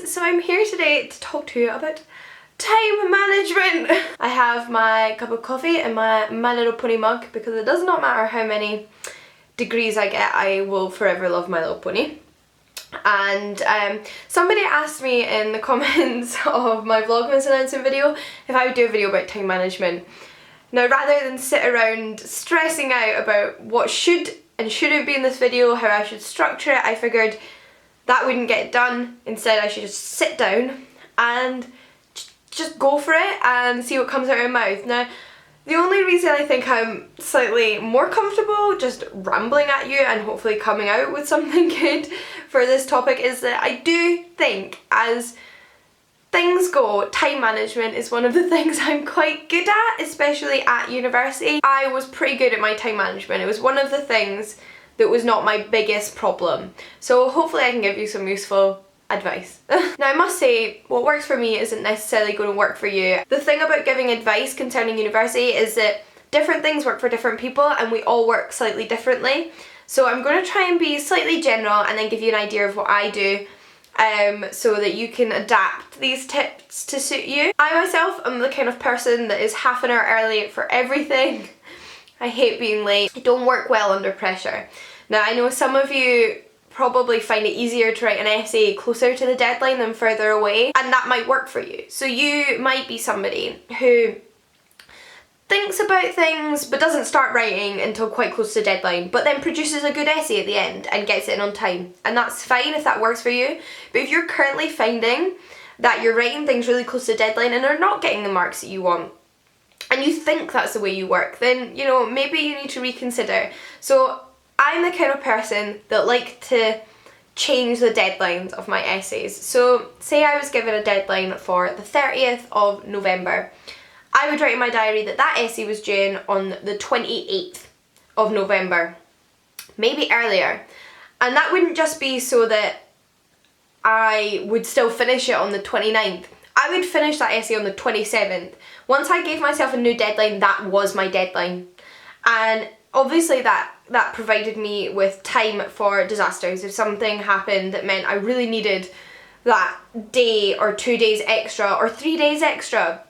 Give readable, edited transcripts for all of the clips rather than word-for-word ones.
guys, so I'm here today to talk to you about time management. I have my cup of coffee and my My Little Pony mug because it does not matter how many degrees I get, I will forever love My Little Pony. And somebody asked me in the comments of my Vlogmas announcement video if I would do a video about time management. Now, rather than sit around stressing out about what should and shouldn't be in this video, how I should structure it, I figured that wouldn't get done. Instead, I should just sit down and just go for it and see what comes out of my mouth. Now, the only reason I think I'm slightly more comfortable just rambling at you and hopefully coming out with something good for this topic is that I do think, as things go, time management is one of the things I'm quite good at, especially at university. I was pretty good at my time management. It was one of the things that was not my biggest problem. So hopefully I can give you some useful advice. Now, I must say, what works for me isn't necessarily going to work for you. The thing about giving advice concerning university is that different things work for different people and we all work slightly differently. So I'm going to try and be slightly general and then give you an idea of what I do, so that you can adapt these tips to suit you. I myself am the kind of person that is half an hour early for everything. I hate being late. I don't work well under pressure. Now, I know some of you probably find it easier to write an essay closer to the deadline than further away, and that might work for you. So you might be somebody who thinks about things but doesn't start writing until quite close to the deadline, but then produces a good essay at the end and gets it in on time. And that's fine if that works for you. But if you're currently finding that you're writing things really close to the deadline and are not getting the marks that you want, and you think that's the way you work, then, you know, maybe you need to reconsider. So I'm the kind of person that like to change the deadlines of my essays. So say I was given a deadline for the 30th of November. I would write in my diary that that essay was due on the 28th of November, maybe earlier. And that wouldn't just be so that I would still finish it on the 29th. I would finish that essay on the 27th. Once I gave myself a new deadline, that was my deadline. And obviously that provided me with time for disasters. If something happened that meant I really needed that day or 2 days extra or 3 days extra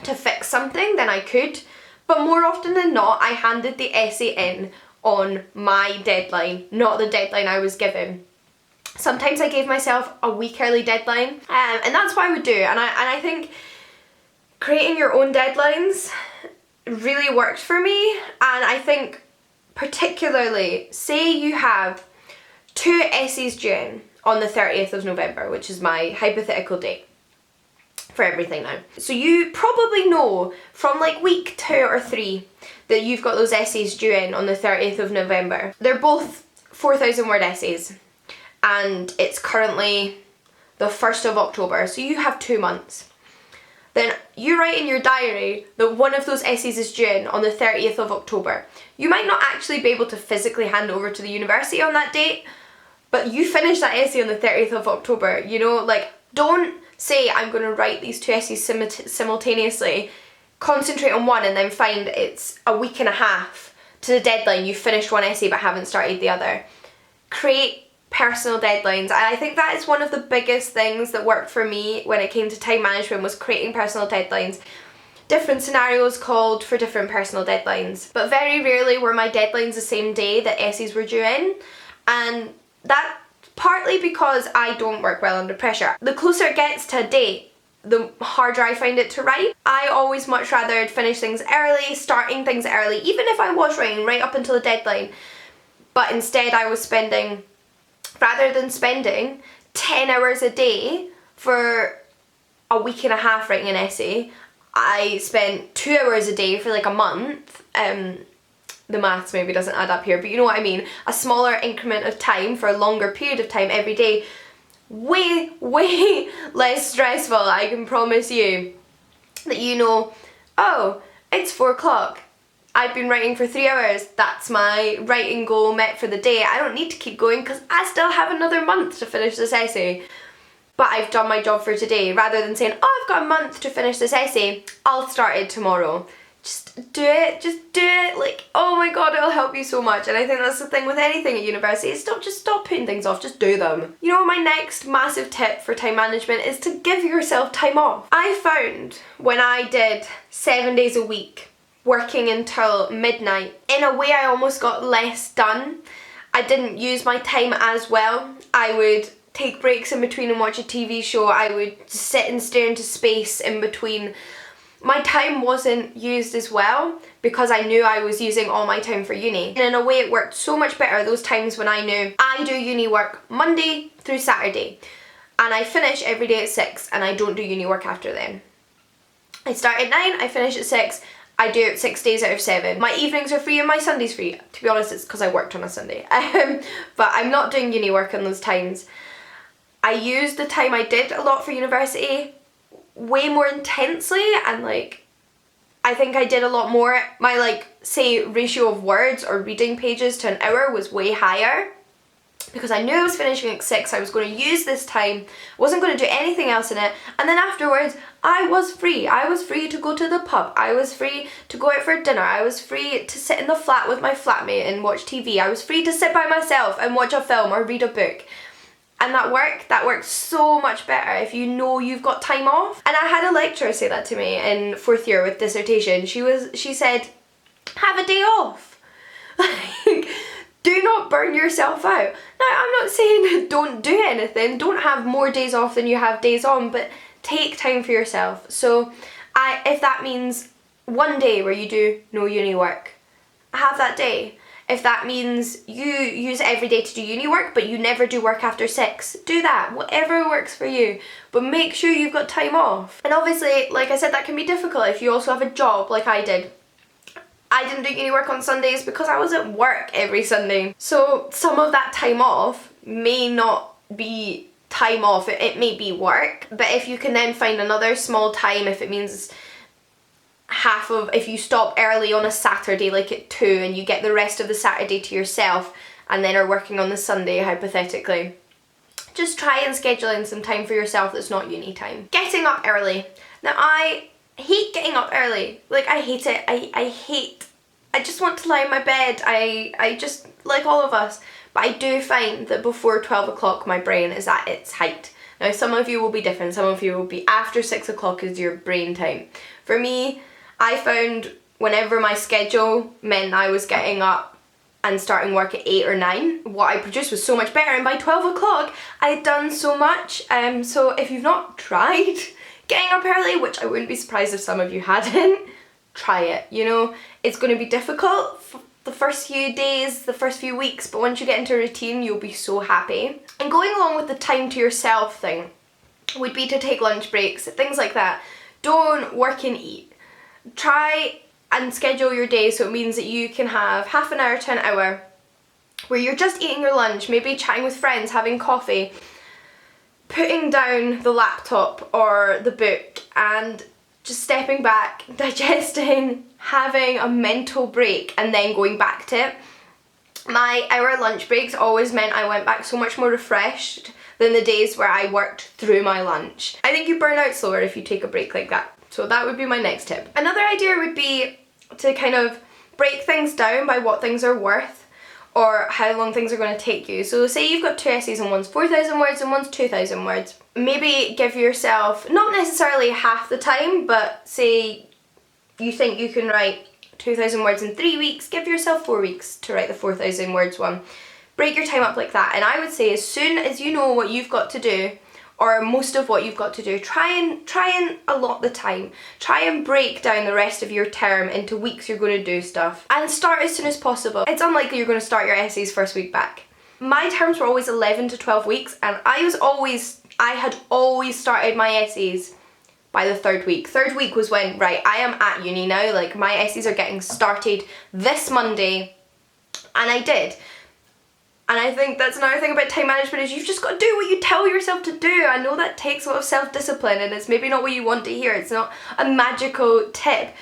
to fix something, then I could. But more often than not, I handed the essay in on my deadline, not the deadline I was given. Sometimes I gave myself a week early deadline, and that's what I would do. And I think creating your own deadlines really worked for me. And I think particularly, say you have 2 essays due on the 30th of November, which is my hypothetical date for everything now. So you probably know from like week 2 or 3 that you've got those essays due on the 30th of November. They're both 4,000 word essays and it's currently the 1st of October, so you have 2 months. Then you write in your diary that one of those essays is due on the 30th of October. You might not actually be able to physically hand over to the university on that date, but you finish that essay on the 30th of October. You know, like, don't say I'm going to write these 2 essays simultaneously, concentrate on one and then find it's a week and a half to the deadline. You finished one essay but haven't started the other. Create personal deadlines. And I think that is one of the biggest things that worked for me when it came to time management, was creating personal deadlines. Different scenarios called for different personal deadlines, but very rarely were my deadlines the same day that essays were due in, and that partly because I don't work well under pressure. The closer it gets to a date, the harder I find it to write. I always much rather finish things early, starting things early, even if I was writing right up until the deadline, but instead I was spending, rather than spending 10 hours a day for a week and a half writing an essay, I spent 2 hours a day for like a month. The maths maybe doesn't add up here, but you know what I mean. A smaller increment of time for a longer period of time every day. Way, way less stressful, I can promise you. That you know, oh, it's 4 o'clock. I've been writing for 3 hours. That's my writing goal met for the day. I don't need to keep going because I still have another month to finish this essay. But I've done my job for today, rather than saying, oh, I've got a month to finish this essay, I'll start it tomorrow. just do it, like, oh my god, it'll help you so much. And I think that's the thing with anything at university, is stop putting things off, just do them. You know, my next massive tip for time management is to give yourself time off. I found when I did 7 days a week, working until midnight, in a way I almost got less done. I didn't use my time as well. I would take breaks in between and watch a TV show. I would sit and stare into space in between. My time wasn't used as well because I knew I was using all my time for uni. And in a way it worked so much better those times when I knew I do uni work Monday through Saturday and I finish every day at 6 and I don't do uni work after then. I start at 9, I finish at 6, I do it 6 days out of 7. My evenings are free and my Sunday's free. To be honest, it's because I worked on a Sunday. But I'm not doing uni work in those times. I used the time I did a lot for university way more intensely, and like I think I did a lot more. My like say ratio of words or reading pages to an hour was way higher because I knew I was finishing at 6. I was going to use this time, wasn't going to do anything else in it, and then afterwards I was free. I was free to go to the pub, I was free to go out for dinner, I was free to sit in the flat with my flatmate and watch TV, I was free to sit by myself and watch a film or read a book. And that works so much better if you know you've got time off. And I had a lecturer say that to me in 4th year with dissertation. She said, have a day off. Like, do not burn yourself out. Now, I'm not saying don't do anything, don't have more days off than you have days on, but take time for yourself. So if that means one day where you do no uni work, have that day. If that means you use every day to do uni work but you never do work after 6, do that, whatever works for you. But make sure you've got time off. And obviously, like I said, that can be difficult if you also have a job like I did. I didn't do uni work on Sundays because I was at work every Sunday. So some of that time off may not be time off, it may be work. But if you can then find another small time, if it means if you stop early on a Saturday like at 2 and you get the rest of the Saturday to yourself and then are working on the Sunday hypothetically, just try and schedule in some time for yourself that's not uni time. Getting up early. Now I hate getting up early, like I hate it, I just want to lie in my bed, I just, like all of us, but I do find that before 12 o'clock my brain is at its height. Now some of you will be different, some of you will be after 6 o'clock is your brain time. For me, I found whenever my schedule meant I was getting up and starting work at 8 or 9, what I produced was so much better, and by 12 o'clock I had done so much. So if you've not tried getting up early, which I wouldn't be surprised if some of you hadn't, try it. You know, it's going to be difficult for the first few days, the first few weeks, but once you get into a routine you'll be so happy. And going along with the time to yourself thing would be to take lunch breaks, things like that. Don't work and eat. Try and schedule your day so it means that you can have half an hour to an hour where you're just eating your lunch, maybe chatting with friends, having coffee, putting down the laptop or the book and just stepping back, digesting, having a mental break and then going back to it. My hour lunch breaks always meant I went back so much more refreshed than the days where I worked through my lunch. I think you burn out slower if you take a break like that. So that would be my next tip. Another idea would be to kind of break things down by what things are worth or how long things are going to take you. So say you've got 2 essays and one's 4,000 words and one's 2,000 words. Maybe give yourself, not necessarily half the time, but say you think you can write 2,000 words in 3 weeks, give yourself 4 weeks to write the 4,000 words one. Break your time up like that. And I would say as soon as you know what you've got to do, or most of what you've got to do, try and allot the time. Try and break down the rest of your term into weeks you're going to do stuff. And start as soon as possible. It's unlikely you're going to start your essays first week back. My terms were always 11 to 12 weeks and I had always started my essays by the 3rd week. 3rd week was when, right, I am at uni now, like my essays are getting started this Monday, and I did. And I think that's another thing about time management is you've just got to do what you tell yourself to do. I know that takes a lot of self-discipline and it's maybe not what you want to hear. It's not a magical tip.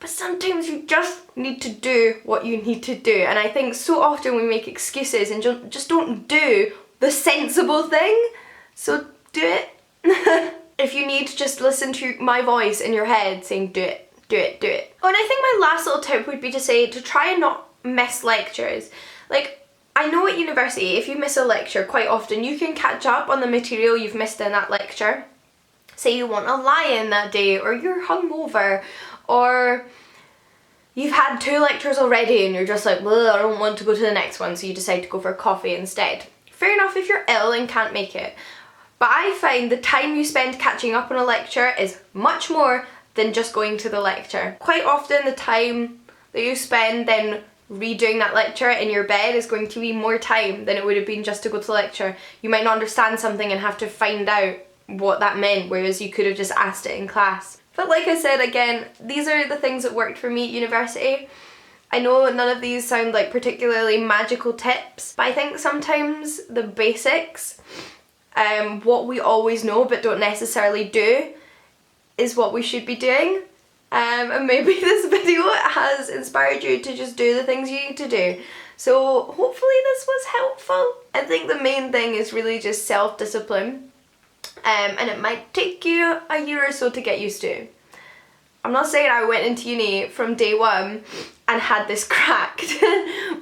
But sometimes you just need to do what you need to do. And I think so often we make excuses and just don't do the sensible thing. So do it. If you need to just listen to my voice in your head saying do it, do it, do it. Oh, and I think my last little tip would be to say to try and not miss lectures. Like, I know at university, if you miss a lecture, quite often you can catch up on the material you've missed in that lecture. Say you want a lie-in that day, or you're hungover, or you've had 2 lectures already and you're just like, well, I don't want to go to the next one, so you decide to go for coffee instead. Fair enough if you're ill and can't make it. But I find the time you spend catching up on a lecture is much more than just going to the lecture. Quite often the time that you spend then redoing that lecture in your bed is going to be more time than it would have been just to go to the lecture. You might not understand something and have to find out what that meant, whereas you could have just asked it in class. But like I said, again, these are the things that worked for me at university. I know none of these sound like particularly magical tips, but I think sometimes the basics, what we always know but don't necessarily do, is what we should be doing. And maybe this video has inspired you to just do the things you need to do. So hopefully this was helpful. I think the main thing is really just self-discipline. And it might take you a year or so to get used to. I'm not saying I went into uni from day one and had this cracked,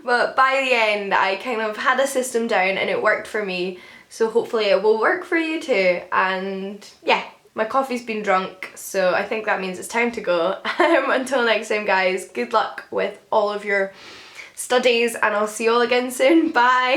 but by the end I kind of had a system down and it worked for me. So hopefully it will work for you too. And yeah, my coffee's been drunk, so I think that means it's time to go. Until next time guys, good luck with all of your studies and I'll see you all again soon. Bye!